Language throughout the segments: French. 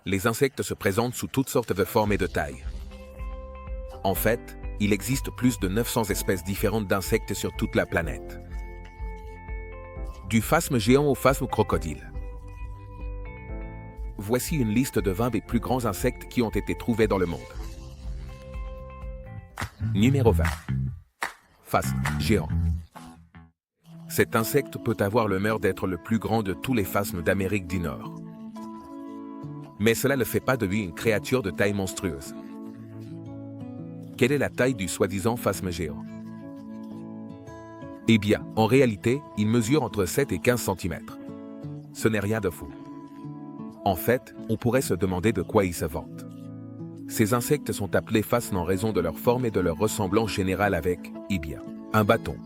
Les insectes se présentent sous toutes sortes de formes et de tailles. En fait, il existe plus de 900 espèces différentes d'insectes sur toute la planète. Du phasme géant au phasme crocodile. Voici une liste de 20 des plus grands insectes qui ont été trouvés dans le monde. Numéro 20. Phasme géant. Cet insecte peut avoir le mérite d'être le plus grand de tous les phasmes d'Amérique du Nord. Mais cela ne fait pas de lui une créature de taille monstrueuse. Quelle est la taille du soi-disant phasme géant? Eh bien, en réalité, il mesure entre 7 et 15 cm. Ce n'est rien de fou. En fait, on pourrait se demander de quoi il se vante. Ces insectes sont appelés phasmes en raison de leur forme et de leur ressemblance générale avec, eh bien, un bâton.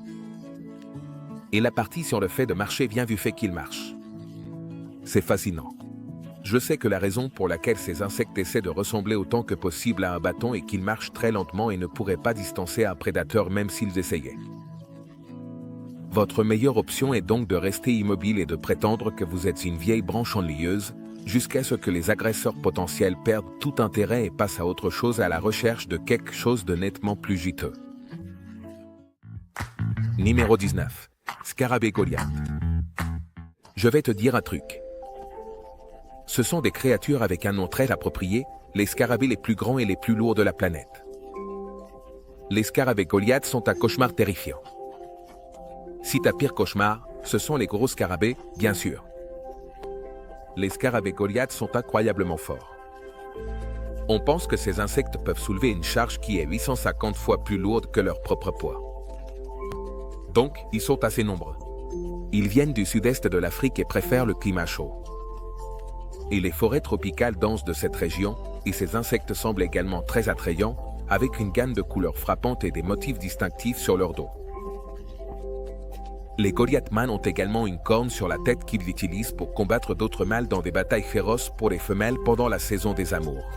Et la partie sur le fait de marcher vient du fait qu'il marche. C'est fascinant. Je sais que la raison pour laquelle ces insectes essaient de ressembler autant que possible à un bâton est qu'ils marchent très lentement et ne pourraient pas distancer un prédateur même s'ils essayaient. Votre meilleure option est donc de rester immobile et de prétendre que vous êtes une vieille branche ennuyeuse, jusqu'à ce que les agresseurs potentiels perdent tout intérêt et passent à autre chose à la recherche de quelque chose de nettement plus juteux. Numéro 19. Scarabée Goliath. Je vais te dire un truc. Ce sont des créatures avec un nom très approprié, les scarabées les plus grands et les plus lourds de la planète. Les scarabées Goliath sont un cauchemar terrifiant. Si ta pire cauchemar, ce sont les gros scarabées, bien sûr. Les scarabées Goliath sont incroyablement forts. On pense que ces insectes peuvent soulever une charge qui est 850 fois plus lourde que leur propre poids. Donc, ils sont assez nombreux. Ils viennent du sud-est de l'Afrique et préfèrent le climat chaud. Et les forêts tropicales denses de cette région, et ces insectes semblent également très attrayants, avec une gamme de couleurs frappantes et des motifs distinctifs sur leur dos. Les Goliathman ont également une corne sur la tête qu'ils utilisent pour combattre d'autres mâles dans des batailles féroces pour les femelles pendant la saison des amours.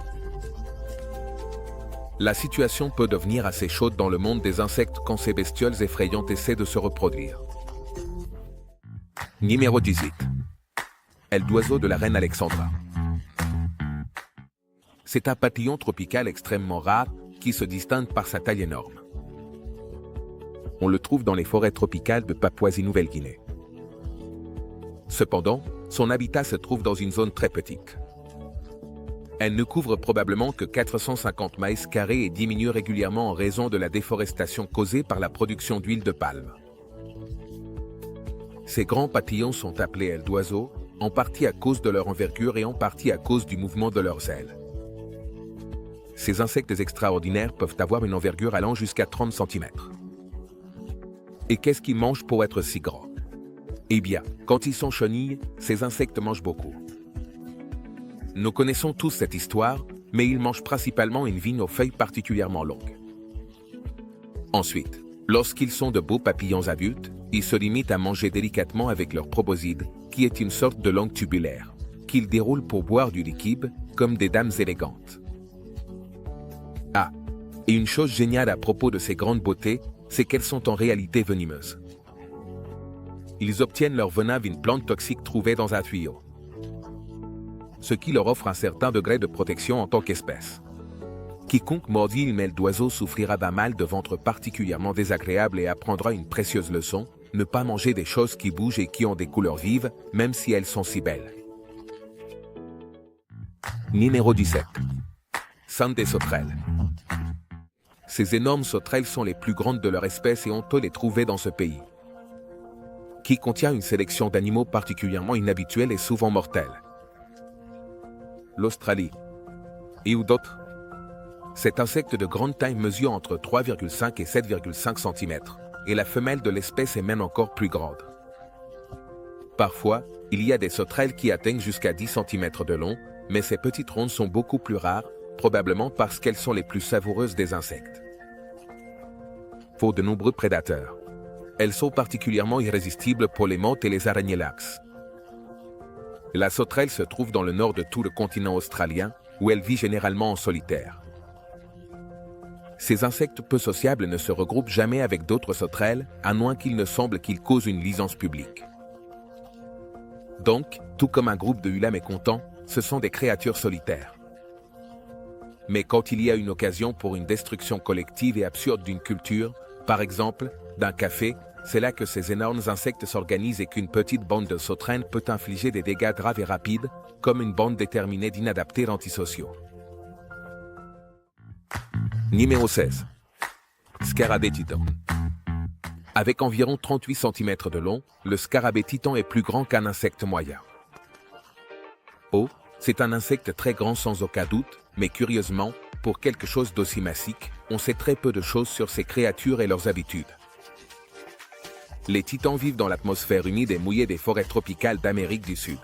La situation peut devenir assez chaude dans le monde des insectes quand ces bestioles effrayantes essaient de se reproduire. Numéro 18. Aile d'oiseau de la reine Alexandra. C'est un papillon tropical extrêmement rare qui se distingue par sa taille énorme. On le trouve dans les forêts tropicales de Papouasie-Nouvelle-Guinée. Cependant, son habitat se trouve dans une zone très petite. Elle ne couvre probablement que 450 miles carrés et diminue régulièrement en raison de la déforestation causée par la production d'huile de palme. Ces grands papillons sont appelés ailes d'oiseau, en partie à cause de leur envergure et en partie à cause du mouvement de leurs ailes. Ces insectes extraordinaires peuvent avoir une envergure allant jusqu'à 30 cm. Et qu'est-ce qu'ils mangent pour être si grands? Eh bien, quand ils sont chenilles, ces insectes mangent beaucoup. Nous connaissons tous cette histoire, mais ils mangent principalement une vigne aux feuilles particulièrement longues. Ensuite, lorsqu'ils sont de beaux papillons adultes, ils se limitent à manger délicatement avec leur proboscide, qui est une sorte de langue tubulaire, qu'ils déroulent pour boire du liquide, comme des dames élégantes. Ah, et une chose géniale à propos de ces grandes beautés, c'est qu'elles sont en réalité venimeuses. Ils obtiennent leur venin d'une plante toxique trouvée dans un tuyau, ce qui leur offre un certain degré de protection en tant qu'espèce. Quiconque mordit une aile d'oiseau souffrira d'un mal de ventre particulièrement désagréable et apprendra une précieuse leçon, ne pas manger des choses qui bougent et qui ont des couleurs vives, même si elles sont si belles. Numéro 17. Cendres des sauterelles. Ces énormes sauterelles sont les plus grandes de leur espèce et on peut les trouver dans ce pays, qui contient une sélection d'animaux particulièrement inhabituels et souvent mortels. L'Australie. Et ou d'autres. Cet insecte de grande taille mesure entre 3,5 et 7,5 cm, et la femelle de l'espèce est même encore plus grande. Parfois, il y a des sauterelles qui atteignent jusqu'à 10 cm de long, mais ces petites rondes sont beaucoup plus rares, probablement parce qu'elles sont les plus savoureuses des insectes. Pour de nombreux prédateurs, elles sont particulièrement irrésistibles pour les mottes et les araignées lax. La sauterelle se trouve dans le nord de tout le continent australien, où elle vit généralement en solitaire. Ces insectes peu sociables ne se regroupent jamais avec d'autres sauterelles, à moins qu'il ne semble qu'ils causent une nuisance publique. Donc, tout comme un groupe de hulas mécontents, ce sont des créatures solitaires. Mais quand il y a une occasion pour une destruction collective et absurde d'une culture, par exemple, d'un café, c'est là que ces énormes insectes s'organisent et qu'une petite bande de sauterelles peut infliger des dégâts graves et rapides, comme une bande déterminée d'inadaptés antisociaux. Numéro 16. Scarabée titan. Avec environ 38 cm de long, le scarabée titan est plus grand qu'un insecte moyen. Oh, c'est un insecte très grand sans aucun doute, mais curieusement, pour quelque chose d'aussi massique, on sait très peu de choses sur ces créatures et leurs habitudes. Les titans vivent dans l'atmosphère humide et mouillée des forêts tropicales d'Amérique du Sud.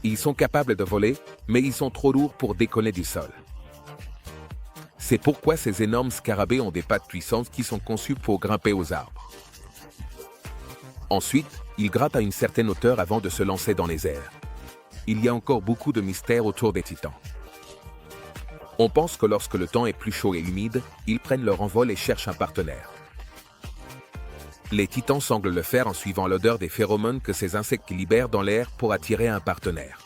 Ils sont capables de voler, mais ils sont trop lourds pour décoller du sol. C'est pourquoi ces énormes scarabées ont des pattes puissantes qui sont conçues pour grimper aux arbres. Ensuite, ils grattent à une certaine hauteur avant de se lancer dans les airs. Il y a encore beaucoup de mystères autour des titans. On pense que lorsque le temps est plus chaud et humide, ils prennent leur envol et cherchent un partenaire. Les titans semblent le faire en suivant l'odeur des phéromones que ces insectes libèrent dans l'air pour attirer un partenaire.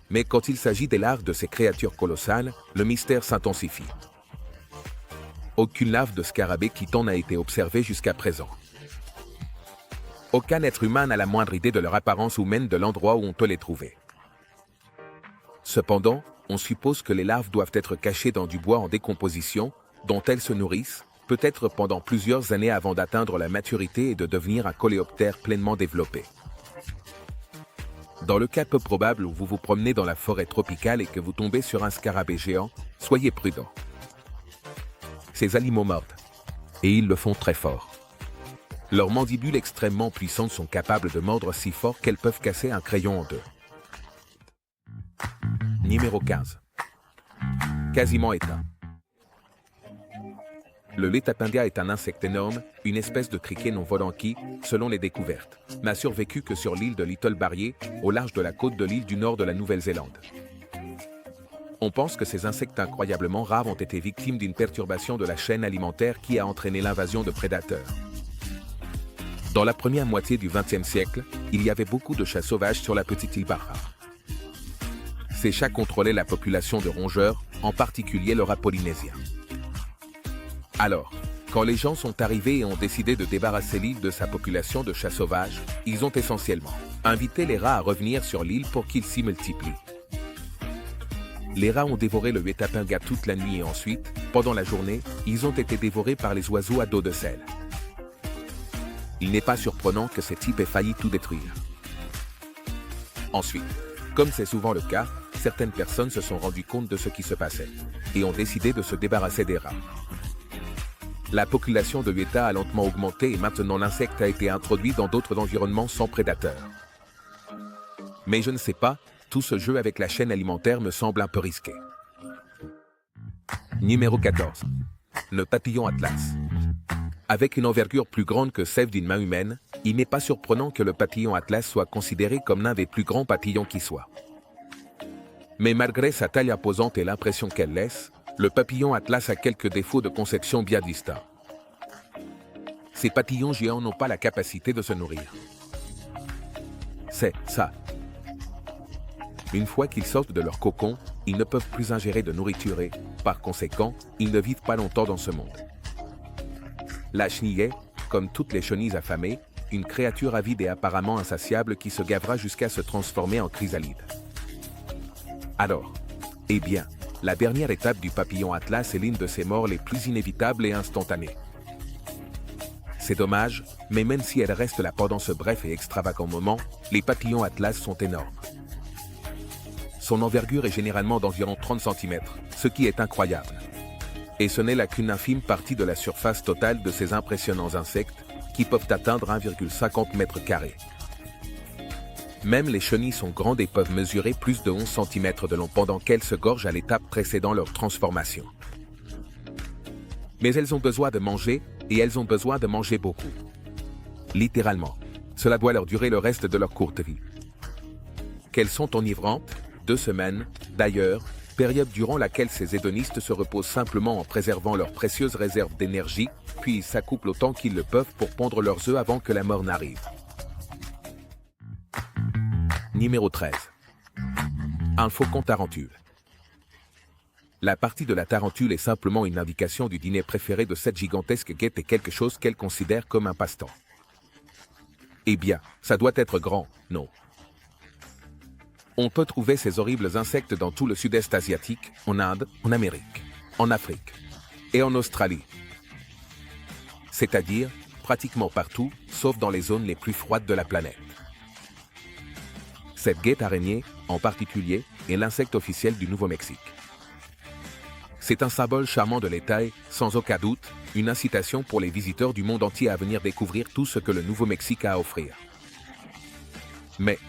Mais quand il s'agit des larves de ces créatures colossales, le mystère s'intensifie. Aucune larve de scarabée titan n'a été observée jusqu'à présent. Aucun être humain n'a la moindre idée de leur apparence ou même de l'endroit où on peut les trouver. Cependant, on suppose que les larves doivent être cachées dans du bois en décomposition, dont elles se nourrissent, peut-être pendant plusieurs années avant d'atteindre la maturité et de devenir un coléoptère pleinement développé. Dans le cas peu probable où vous vous promenez dans la forêt tropicale et que vous tombez sur un scarabée géant, soyez prudent. Ces animaux mordent, et ils le font très fort. Leurs mandibules extrêmement puissantes sont capables de mordre si fort qu'elles peuvent casser un crayon en deux. Numéro 15. Quasiment éteint. Le Letapendia est un insecte énorme, une espèce de criquet non volant qui, selon les découvertes, n'a survécu que sur l'île de Little Barrier, au large de la côte de l'île du nord de la Nouvelle-Zélande. On pense que ces insectes incroyablement rares ont été victimes d'une perturbation de la chaîne alimentaire qui a entraîné l'invasion de prédateurs. Dans la première moitié du XXe siècle, il y avait beaucoup de chats sauvages sur la petite île Barra. Ces chats contrôlaient la population de rongeurs, en particulier le rat polynésien. Alors, quand les gens sont arrivés et ont décidé de débarrasser l'île de sa population de chats sauvages, ils ont essentiellement invité les rats à revenir sur l'île pour qu'ils s'y multiplient. Les rats ont dévoré le Letapendia toute la nuit et ensuite, pendant la journée, ils ont été dévorés par les oiseaux à dos de sel. Il n'est pas surprenant que ces types aient failli tout détruire. Ensuite, comme c'est souvent le cas, certaines personnes se sont rendues compte de ce qui se passait et ont décidé de se débarrasser des rats. La population de l'État a lentement augmenté et maintenant l'insecte a été introduit dans d'autres environnements sans prédateurs. Mais je ne sais pas, tout ce jeu avec la chaîne alimentaire me semble un peu risqué. Numéro 14. Le papillon Atlas. Avec une envergure plus grande que celle d'une main humaine, il n'est pas surprenant que le papillon Atlas soit considéré comme l'un des plus grands papillons qui soit. Mais malgré sa taille imposante et l'impression qu'elle laisse, le papillon Atlas a quelques défauts de conception bien distincts. Ces papillons géants n'ont pas la capacité de se nourrir. C'est ça. Une fois qu'ils sortent de leur cocon, ils ne peuvent plus ingérer de nourriture et, par conséquent, ils ne vivent pas longtemps dans ce monde. La chenille est, comme toutes les chenilles affamées, une créature avide et apparemment insatiable qui se gavera jusqu'à se transformer en chrysalide. Alors, eh bien, la dernière étape du papillon Atlas est l'une de ses morts les plus inévitables et instantanées. C'est dommage, mais même si elle reste là pendant ce bref et extravagant moment, les papillons Atlas sont énormes. Son envergure est généralement d'environ 30 cm, ce qui est incroyable. Et ce n'est là qu'une infime partie de la surface totale de ces impressionnants insectes, qui peuvent atteindre 1,50 m². Même les chenilles sont grandes et peuvent mesurer plus de 11 cm de long pendant qu'elles se gorgent à l'étape précédant leur transformation. Mais elles ont besoin de manger, et elles ont besoin de manger beaucoup. Littéralement, cela doit leur durer le reste de leur courte vie. Qu'elles sont enivrantes, 2 semaines, d'ailleurs, période durant laquelle ces hédonistes se reposent simplement en préservant leurs précieuses réserves d'énergie, puis ils s'accouplent autant qu'ils le peuvent pour pondre leurs œufs avant que la mort n'arrive. Numéro 13. Un faucon tarentule. La partie de la tarentule est simplement une indication du dîner préféré de cette gigantesque guêpe et quelque chose qu'elle considère comme un passe-temps. Eh bien, ça doit être grand, non? On peut trouver ces horribles insectes dans tout le sud-est asiatique, en Inde, en Amérique, en Afrique et en Australie. C'est-à-dire, pratiquement partout, sauf dans les zones les plus froides de la planète. Cette guêpe araignée, en particulier, est l'insecte officiel du Nouveau-Mexique. C'est un symbole charmant de l'État et, sans aucun doute, une incitation pour les visiteurs du monde entier à venir découvrir tout ce que le Nouveau-Mexique a à offrir. Mais,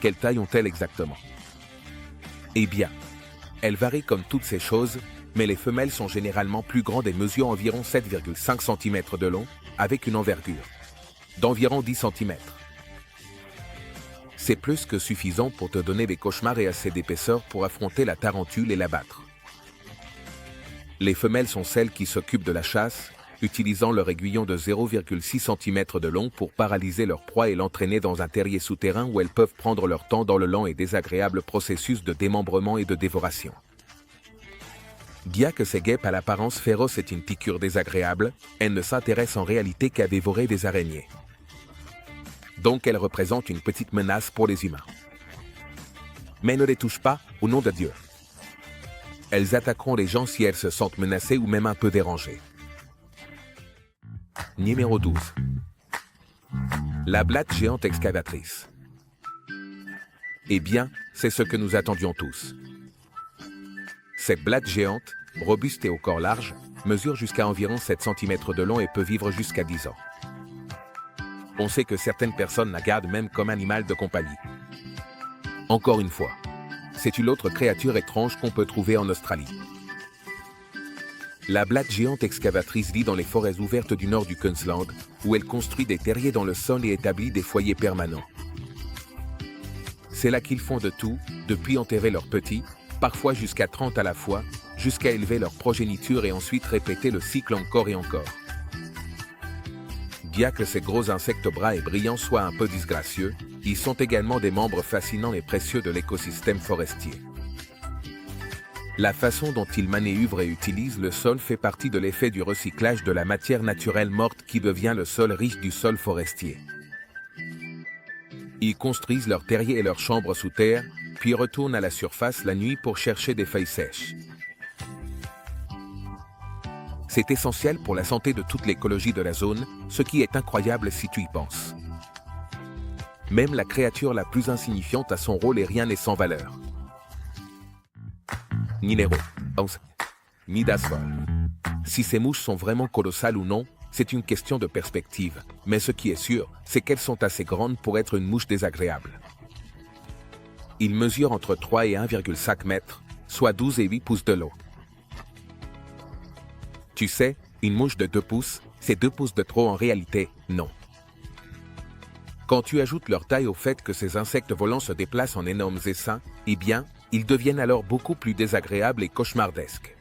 quelle taille ont-elles exactement? Eh bien, elles varient comme toutes ces choses, mais les femelles sont généralement plus grandes et mesurent environ 7,5 cm de long, avec une envergure d'environ 10 cm. C'est plus que suffisant pour te donner des cauchemars et assez d'épaisseur pour affronter la tarentule et l'abattre. Les femelles sont celles qui s'occupent de la chasse, utilisant leur aiguillon de 0,6 cm de long pour paralyser leur proie et l'entraîner dans un terrier souterrain où elles peuvent prendre leur temps dans le lent et désagréable processus de démembrement et de dévoration. Bien que ces guêpes à l'apparence féroce aient une piqûre désagréable, elles ne s'intéressent en réalité qu'à dévorer des araignées. Donc elles représentent une petite menace pour les humains. Mais ne les touche pas, au nom de Dieu. Elles attaqueront les gens si elles se sentent menacées ou même un peu dérangées. Numéro 12. La blatte géante excavatrice. Eh bien, c'est ce que nous attendions tous. Cette blatte géante, robuste et au corps large, mesure jusqu'à environ 7 cm de long et peut vivre jusqu'à 10 ans. On sait que certaines personnes la gardent même comme animal de compagnie. Encore une fois, c'est une autre créature étrange qu'on peut trouver en Australie. La blatte géante excavatrice vit dans les forêts ouvertes du nord du Queensland, où elle construit des terriers dans le sol et établit des foyers permanents. C'est là qu'ils font de tout, depuis enterrer leurs petits, parfois jusqu'à 30 à la fois, jusqu'à élever leur progéniture et ensuite répéter le cycle encore et encore. Bien que ces gros insectes bruns et brillants soient un peu disgracieux, ils sont également des membres fascinants et précieux de l'écosystème forestier. La façon dont ils manœuvrent et utilisent le sol fait partie de l'effet du recyclage de la matière naturelle morte qui devient le sol riche du sol forestier. Ils construisent leurs terriers et leurs chambres sous terre, puis retournent à la surface la nuit pour chercher des feuilles sèches. C'est essentiel pour la santé de toute l'écologie de la zone, ce qui est incroyable si tu y penses. Même la créature la plus insignifiante a son rôle et rien n'est sans valeur. Numéro 11. Midasvol. Si ces mouches sont vraiment colossales ou non, c'est une question de perspective, mais ce qui est sûr, c'est qu'elles sont assez grandes pour être une mouche désagréable. Ils mesurent entre 3 et 1,5 mètres, soit 12 et 8 pouces de long. Tu sais, une mouche de 2 pouces, c'est 2 pouces de trop en réalité, non. Quand tu ajoutes leur taille au fait que ces insectes volants se déplacent en énormes essaims, eh bien, ils deviennent alors beaucoup plus désagréables et cauchemardesques.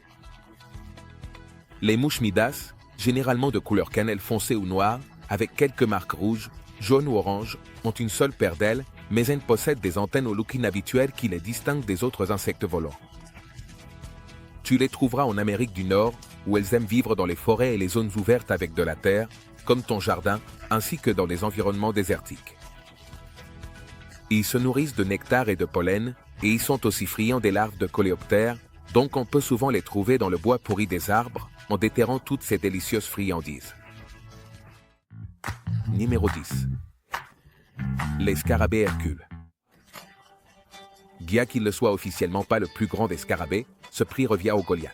Les mouches Midas, généralement de couleur cannelle foncée ou noire, avec quelques marques rouges, jaunes ou oranges, ont une seule paire d'ailes, mais elles possèdent des antennes au look inhabituel qui les distinguent des autres insectes volants. Tu les trouveras en Amérique du Nord, où elles aiment vivre dans les forêts et les zones ouvertes avec de la terre, comme ton jardin, ainsi que dans les environnements désertiques. Ils se nourrissent de nectar et de pollen, et ils sont aussi friands des larves de coléoptères, donc on peut souvent les trouver dans le bois pourri des arbres, en déterrant toutes ces délicieuses friandises. Numéro 10. Les scarabées Hercule. Bien qu'il ne soit officiellement pas le plus grand des scarabées, ce prix revient au Goliath.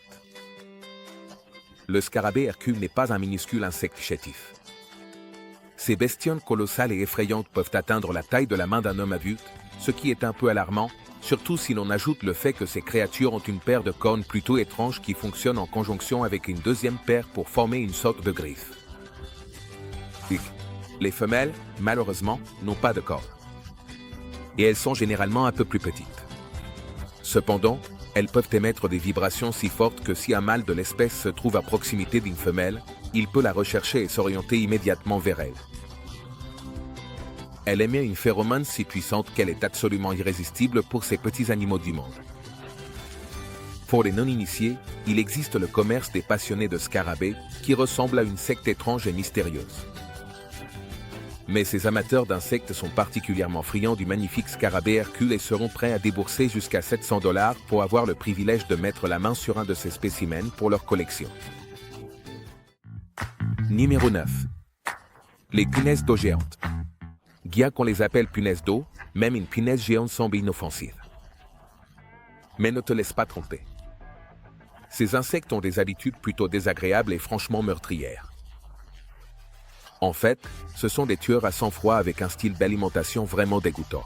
Le scarabée Hercule n'est pas un minuscule insecte chétif. Ces bestioles colossales et effrayantes peuvent atteindre la taille de la main d'un homme adulte, ce qui est un peu alarmant, surtout si l'on ajoute le fait que ces créatures ont une paire de cornes plutôt étranges qui fonctionnent en conjonction avec une deuxième paire pour former une sorte de griffe. Les femelles, malheureusement, n'ont pas de cornes. Et elles sont généralement un peu plus petites. Cependant, elles peuvent émettre des vibrations si fortes que si un mâle de l'espèce se trouve à proximité d'une femelle, il peut la rechercher et s'orienter immédiatement vers elle. Elle émet une phéromone si puissante qu'elle est absolument irrésistible pour ces petits animaux du monde. Pour les non-initiés, il existe le commerce des passionnés de scarabées qui ressemble à une secte étrange et mystérieuse. Mais ces amateurs d'insectes sont particulièrement friands du magnifique scarabée Hercule et seront prêts à débourser jusqu'à 700 $ pour avoir le privilège de mettre la main sur un de ces spécimens pour leur collection. Numéro 9. Les punaises d'eau géantes. Bien qu'on les appelle punaises d'eau, même une punaise géante semble inoffensive. Mais ne te laisse pas tromper. Ces insectes ont des habitudes plutôt désagréables et franchement meurtrières. En fait, ce sont des tueurs à sang-froid avec un style d'alimentation vraiment dégoûtant.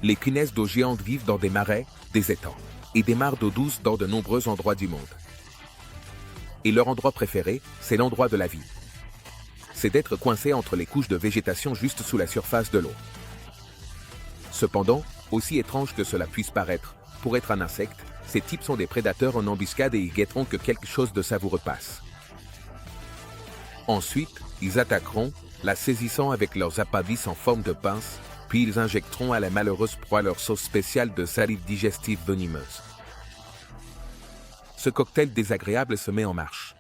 Les punaises d'eau géantes vivent dans des marais, des étangs et des mares d'eau douce dans de nombreux endroits du monde. Et leur endroit préféré, c'est l'endroit de la vie. C'est d'être coincé entre les couches de végétation juste sous la surface de l'eau. Cependant, aussi étrange que cela puisse paraître, pour être un insecte, ces types sont des prédateurs en embuscade et ils guetteront que quelque chose de savoureux passe. Ensuite, ils attaqueront, la saisissant avec leurs appendices en forme de pince, puis ils injecteront à la malheureuse proie leur sauce spéciale de salive digestive venimeuse. Ce cocktail désagréable se met en marche,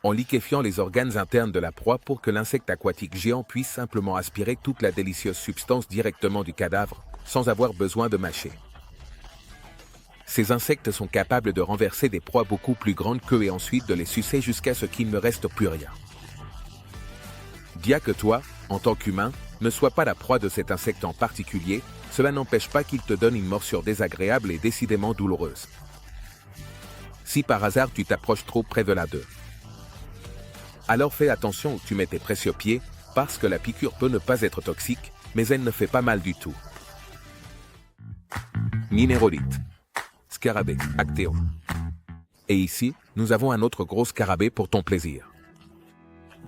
en liquéfiant les organes internes de la proie pour que l'insecte aquatique géant puisse simplement aspirer toute la délicieuse substance directement du cadavre, sans avoir besoin de mâcher. Ces insectes sont capables de renverser des proies beaucoup plus grandes qu'eux et ensuite de les sucer jusqu'à ce qu'il ne reste plus rien. Bien que toi, en tant qu'humain, ne sois pas la proie de cet insecte en particulier, cela n'empêche pas qu'il te donne une morsure désagréable et décidément douloureuse. Si par hasard tu t'approches trop près de la d'eux, alors fais attention où tu mets tes précieux pieds, parce que la piqûre peut ne pas être toxique, mais elle ne fait pas mal du tout. Numéro 8. Scarabée, Actéon. Et ici, nous avons un autre gros scarabée pour ton plaisir.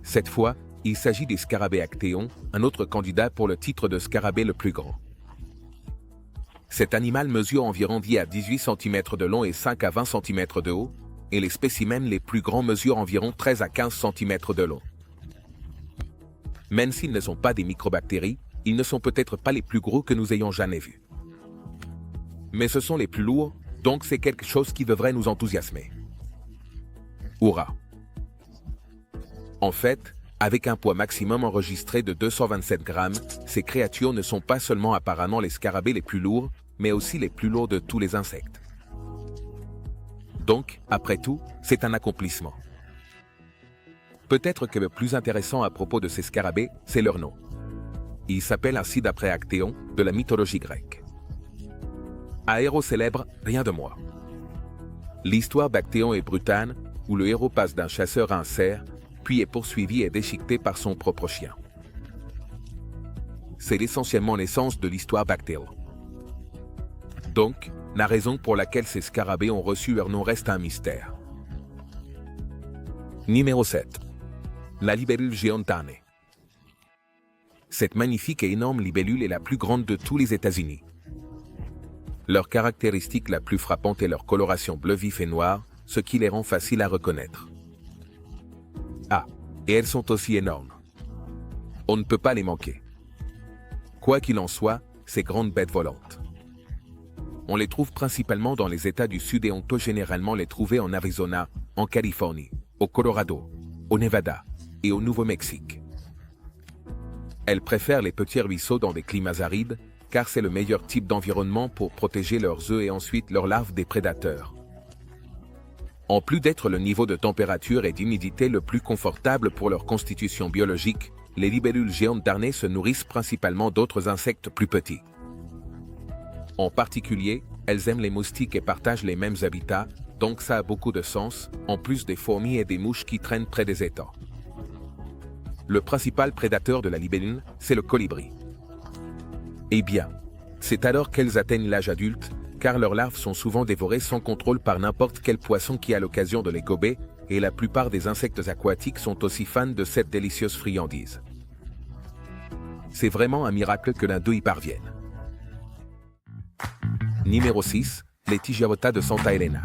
Cette fois, il s'agit des scarabées Actéon, un autre candidat pour le titre de scarabée le plus grand. Cet animal mesure environ 10 à 18 cm de long et 5 à 20 cm de haut, et les spécimens les plus grands mesurent environ 13 à 15 cm de long. Même s'ils ne sont pas des microbactéries, ils ne sont peut-être pas les plus gros que nous ayons jamais vus. Mais ce sont les plus lourds, donc c'est quelque chose qui devrait nous enthousiasmer. Hurrah! En fait, avec un poids maximum enregistré de 227 grammes, ces créatures ne sont pas seulement apparemment les scarabées les plus lourds, mais aussi les plus lourds de tous les insectes. Donc, après tout, c'est un accomplissement. Peut-être que le plus intéressant à propos de ces scarabées, c'est leur nom. Ils s'appellent ainsi d'après Actéon, de la mythologie grecque. Un héros célèbre, rien de moins. L'histoire d'Actéon est brutale, où le héros passe d'un chasseur à un cerf, puis est poursuivi et déchiqueté par son propre chien. C'est essentiellement l'essence de l'histoire d'Actéon. Donc, la raison pour laquelle ces scarabées ont reçu leur nom reste un mystère. Numéro 7. La libellule géante Darnay. Cette magnifique et énorme libellule est la plus grande de tous les États-Unis. Leur caractéristique la plus frappante est leur coloration bleu vif et noir, ce qui les rend faciles à reconnaître. Ah, et elles sont aussi énormes. On ne peut pas les manquer. Quoi qu'il en soit, ces grandes bêtes volantes. On les trouve principalement dans les États du Sud et on peut généralement les trouver en Arizona, en Californie, au Colorado, au Nevada et au Nouveau-Mexique. Elles préfèrent les petits ruisseaux dans des climats arides, car c'est le meilleur type d'environnement pour protéger leurs œufs et ensuite leurs larves des prédateurs. En plus d'être le niveau de température et d'humidité le plus confortable pour leur constitution biologique, les libellules géantes Darnay se nourrissent principalement d'autres insectes plus petits. En particulier, elles aiment les moustiques et partagent les mêmes habitats, donc ça a beaucoup de sens, en plus des fourmis et des mouches qui traînent près des étangs. Le principal prédateur de la libellule, c'est le colibri. Eh bien, c'est alors qu'elles atteignent l'âge adulte, car leurs larves sont souvent dévorées sans contrôle par n'importe quel poisson qui a l'occasion de les gober, et la plupart des insectes aquatiques sont aussi fans de cette délicieuse friandise. C'est vraiment un miracle que l'un d'eux y parvienne. Numéro 6, les tigerotas de Santa Elena.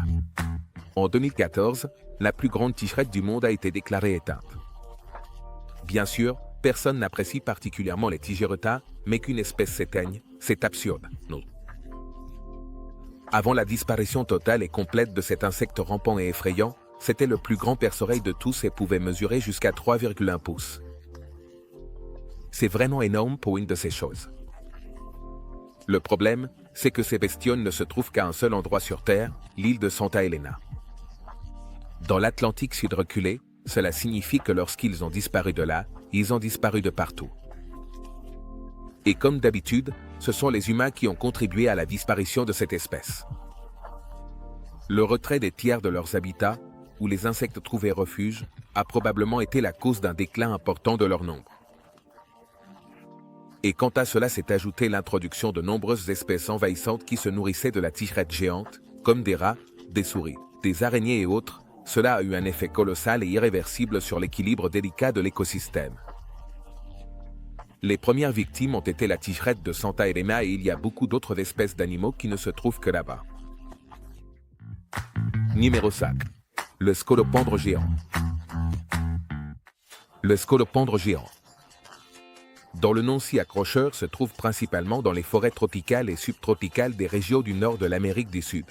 En 2014, la plus grande tigerette du monde a été déclarée éteinte. Bien sûr, personne n'apprécie particulièrement les tigeretas, mais qu'une espèce s'éteigne, c'est absurde, non? Avant la disparition totale et complète de cet insecte rampant et effrayant, c'était le plus grand perce-oreille de tous et pouvait mesurer jusqu'à 3,1 pouces. C'est vraiment énorme pour une de ces choses. Le problème, c'est que ces bestioles ne se trouvent qu'à un seul endroit sur Terre, l'île de Santa Helena. Dans l'Atlantique sud reculé, cela signifie que lorsqu'ils ont disparu de là, ils ont disparu de partout. Et comme d'habitude, ce sont les humains qui ont contribué à la disparition de cette espèce. Le retrait des tiers de leurs habitats, où les insectes trouvaient refuge, a probablement été la cause d'un déclin important de leur nombre. Et quant à cela s'est ajoutée l'introduction de nombreuses espèces envahissantes qui se nourrissaient de la tigerette géante, comme des rats, des souris, des araignées et autres. Cela a eu un effet colossal et irréversible sur l'équilibre délicat de l'écosystème. Les premières victimes ont été la tigerette de Santa Helena et il y a beaucoup d'autres espèces d'animaux qui ne se trouvent que là-bas. Numéro 5. Le scolopendre géant. Le scolopendre géant. Dont le nom si accrocheur se trouve principalement dans les forêts tropicales et subtropicales des régions du nord de l'Amérique du Sud.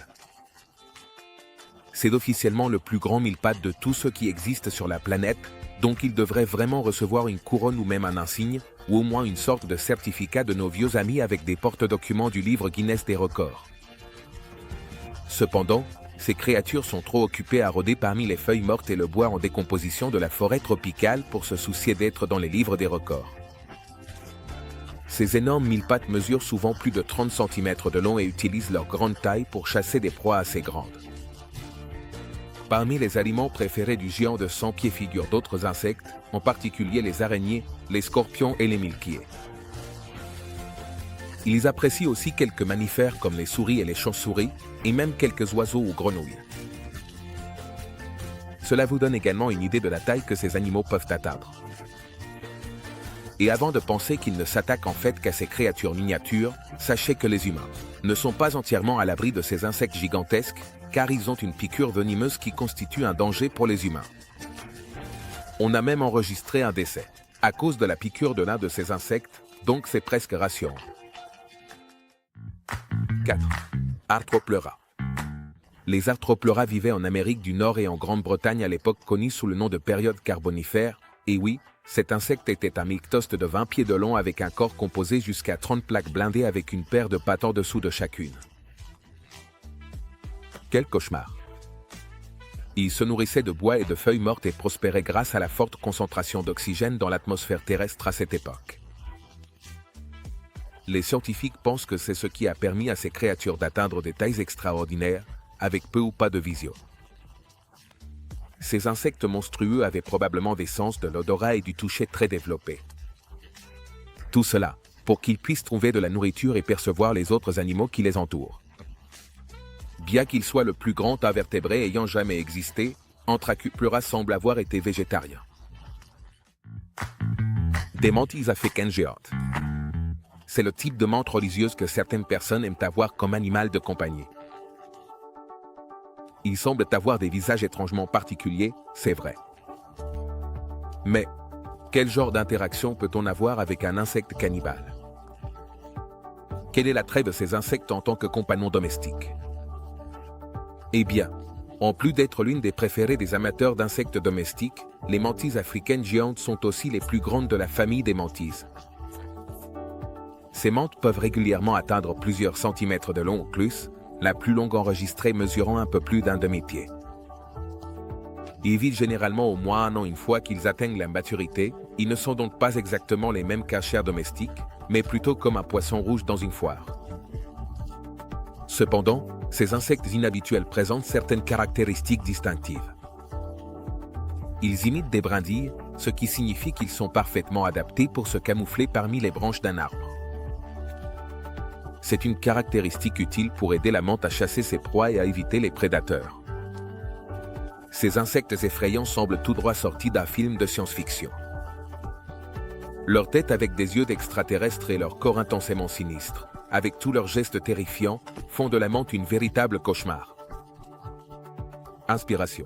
C'est officiellement le plus grand mille-pattes de tous ceux qui existent sur la planète, donc il devrait vraiment recevoir une couronne ou même un insigne, ou au moins une sorte de certificat de nos vieux amis avec des porte-documents du livre Guinness des records. Cependant, ces créatures sont trop occupées à rôder parmi les feuilles mortes et le bois en décomposition de la forêt tropicale pour se soucier d'être dans les livres des records. Ces énormes mille-pattes mesurent souvent plus de 30 cm de long et utilisent leur grande taille pour chasser des proies assez grandes. Parmi les aliments préférés du géant de 100 pieds figurent d'autres insectes, en particulier les araignées, les scorpions et les mille-pieds. Ils apprécient aussi quelques mammifères comme les souris et les chauves-souris, et même quelques oiseaux ou grenouilles. Cela vous donne également une idée de la taille que ces animaux peuvent atteindre. Et avant de penser qu'ils ne s'attaquent en fait qu'à ces créatures miniatures, sachez que les humains ne sont pas entièrement à l'abri de ces insectes gigantesques, car ils ont une piqûre venimeuse qui constitue un danger pour les humains. On a même enregistré un décès à cause de la piqûre de l'un de ces insectes, donc c'est presque rassurant. 4. Arthropleura. Les Arthropleura vivaient en Amérique du Nord et en Grande-Bretagne à l'époque connue sous le nom de période carbonifère, et oui, cet insecte était un myctoste de 20 pieds de long avec un corps composé jusqu'à 30 plaques blindées avec une paire de pattes en dessous de chacune. Quel cauchemar! Il se nourrissait de bois et de feuilles mortes et prospérait grâce à la forte concentration d'oxygène dans l'atmosphère terrestre à cette époque. Les scientifiques pensent que c'est ce qui a permis à ces créatures d'atteindre des tailles extraordinaires, avec peu ou pas de visio. Ces insectes monstrueux avaient probablement des sens de l'odorat et du toucher très développés. Tout cela, pour qu'ils puissent trouver de la nourriture et percevoir les autres animaux qui les entourent. Bien qu'il soit le plus grand invertébré ayant jamais existé, Arthropleura semble avoir été végétarien. Des mantis africaines géantes. C'est le type de menthe religieuse que certaines personnes aiment avoir comme animal de compagnie. Ils semblent avoir des visages étrangement particuliers, c'est vrai. Mais, quel genre d'interaction peut-on avoir avec un insecte cannibale? Quel est l'attrait de ces insectes en tant que compagnons domestiques? Eh bien, en plus d'être l'une des préférées des amateurs d'insectes domestiques, les mantis africaines géantes sont aussi les plus grandes de la famille des mantis. Ces mantes peuvent régulièrement atteindre plusieurs centimètres de long ou plus, la plus longue enregistrée mesurant un peu plus d'un demi-pied. Ils vivent généralement au moins un an une fois qu'ils atteignent la maturité, ils ne sont donc pas exactement les mêmes qu'un chien domestique, mais plutôt comme un poisson rouge dans une foire. Cependant, ces insectes inhabituels présentent certaines caractéristiques distinctives. Ils imitent des brindilles, ce qui signifie qu'ils sont parfaitement adaptés pour se camoufler parmi les branches d'un arbre. C'est une caractéristique utile pour aider la menthe à chasser ses proies et à éviter les prédateurs. Ces insectes effrayants semblent tout droit sortis d'un film de science-fiction. Leur tête avec des yeux d'extraterrestres et leur corps intensément sinistre, avec tous leurs gestes terrifiants, font de la menthe une véritable cauchemar. Inspiration.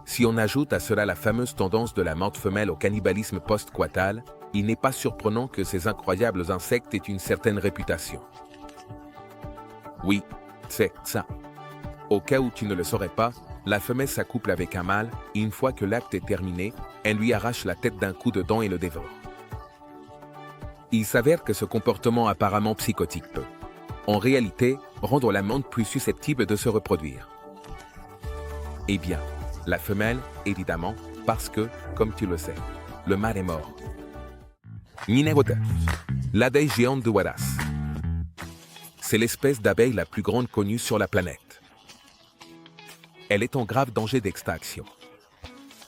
Si on ajoute à cela la fameuse tendance de la menthe femelle au cannibalisme post-coital, il n'est pas surprenant que ces incroyables insectes aient une certaine réputation. Oui, c'est ça. Au cas où tu ne le saurais pas, la femelle s'accouple avec un mâle et une fois que l'acte est terminé, elle lui arrache la tête d'un coup de dent et le dévore. Il s'avère que ce comportement apparemment psychotique peut, en réalité, rendre la menthe plus susceptible de se reproduire. Eh bien, la femelle, évidemment, parce que, comme tu le sais, le mâle est mort. Numéro 2. L'abeille géante de Wallace. C'est l'espèce d'abeille la plus grande connue sur la planète. Elle est en grave danger d'extinction.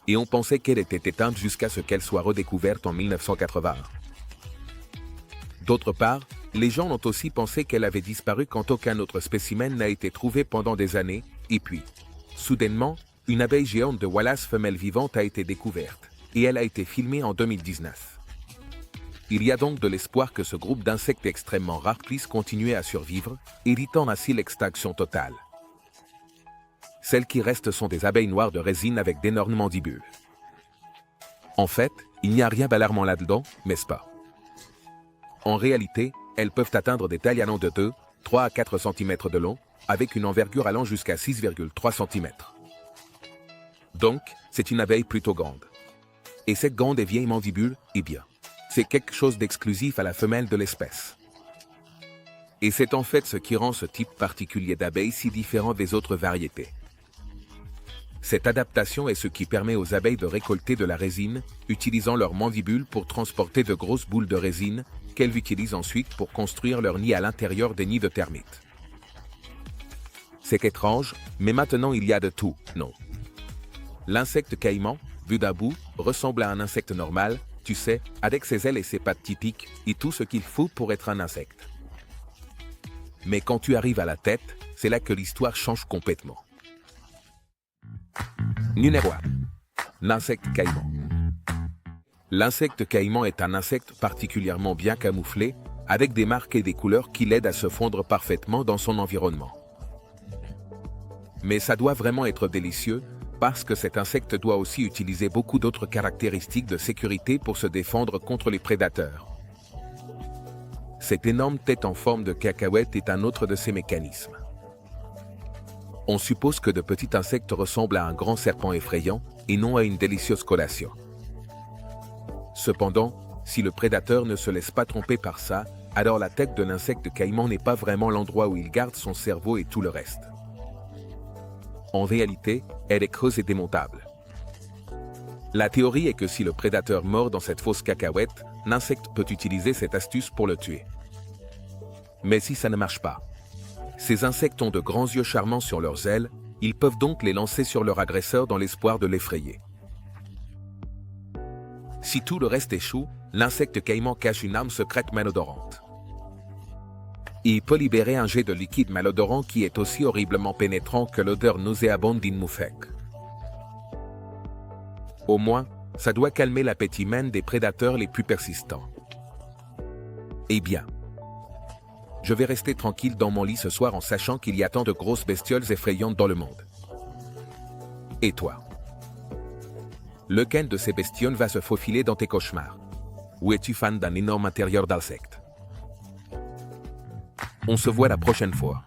Et on pensait qu'elle était éteinte jusqu'à ce qu'elle soit redécouverte en 1981. D'autre part, les gens ont aussi pensé qu'elle avait disparu quand aucun autre spécimen n'a été trouvé pendant des années, et puis, soudainement, une abeille géante de Wallace femelle vivante a été découverte, et elle a été filmée en 2019. Il y a donc de l'espoir que ce groupe d'insectes extrêmement rares puisse continuer à survivre, évitant ainsi l'extinction totale. Celles qui restent sont des abeilles noires de résine avec d'énormes mandibules. En fait, il n'y a rien d'alarmant là-dedans, n'est-ce pas? En réalité, elles peuvent atteindre des tailles allant de 2, 3 à 4 cm de long, avec une envergure allant jusqu'à 6,3 cm. Donc, c'est une abeille plutôt grande. Et cette grande et vieille mandibule, eh bien, c'est quelque chose d'exclusif à la femelle de l'espèce. Et c'est en fait ce qui rend ce type particulier d'abeille si différent des autres variétés. Cette adaptation est ce qui permet aux abeilles de récolter de la résine, utilisant leur mandibule pour transporter de grosses boules de résine, qu'elles utilisent ensuite pour construire leur nid à l'intérieur des nids de termites. C'est étrange, mais maintenant il y a de tout, non? L'insecte caïman, vu d'un bout, ressemble à un insecte normal, tu sais, avec ses ailes et ses pattes typiques, et tout ce qu'il faut pour être un insecte. Mais quand tu arrives à la tête, c'est là que l'histoire change complètement. Numéro 1. L'insecte caïman. L'insecte caïman est un insecte particulièrement bien camouflé, avec des marques et des couleurs qui l'aident à se fondre parfaitement dans son environnement. Mais ça doit vraiment être délicieux, parce que cet insecte doit aussi utiliser beaucoup d'autres caractéristiques de sécurité pour se défendre contre les prédateurs. Cette énorme tête en forme de cacahuète est un autre de ces mécanismes. On suppose que de petits insectes ressemblent à un grand serpent effrayant et non à une délicieuse collation. Cependant, si le prédateur ne se laisse pas tromper par ça, alors la tête de l'insecte caïman n'est pas vraiment l'endroit où il garde son cerveau et tout le reste. En réalité, elle est creuse et démontable. La théorie est que si le prédateur mord dans cette fausse cacahuète, l'insecte peut utiliser cette astuce pour le tuer. Mais si ça ne marche pas, ces insectes ont de grands yeux charmants sur leurs ailes, ils peuvent donc les lancer sur leur agresseur dans l'espoir de l'effrayer. Si tout le reste échoue, l'insecte caïman cache une arme secrète malodorante. Il peut libérer un jet de liquide malodorant qui est aussi horriblement pénétrant que l'odeur nauséabonde d'une moufette. Au moins, ça doit calmer l'appétit même des prédateurs les plus persistants. Eh bien, je vais rester tranquille dans mon lit ce soir en sachant qu'il y a tant de grosses bestioles effrayantes dans le monde. Et toi? Lequel de ces bestioles va se faufiler dans tes cauchemars? Ou es-tu fan d'un énorme intérieur d'insectes? On se voit la prochaine fois.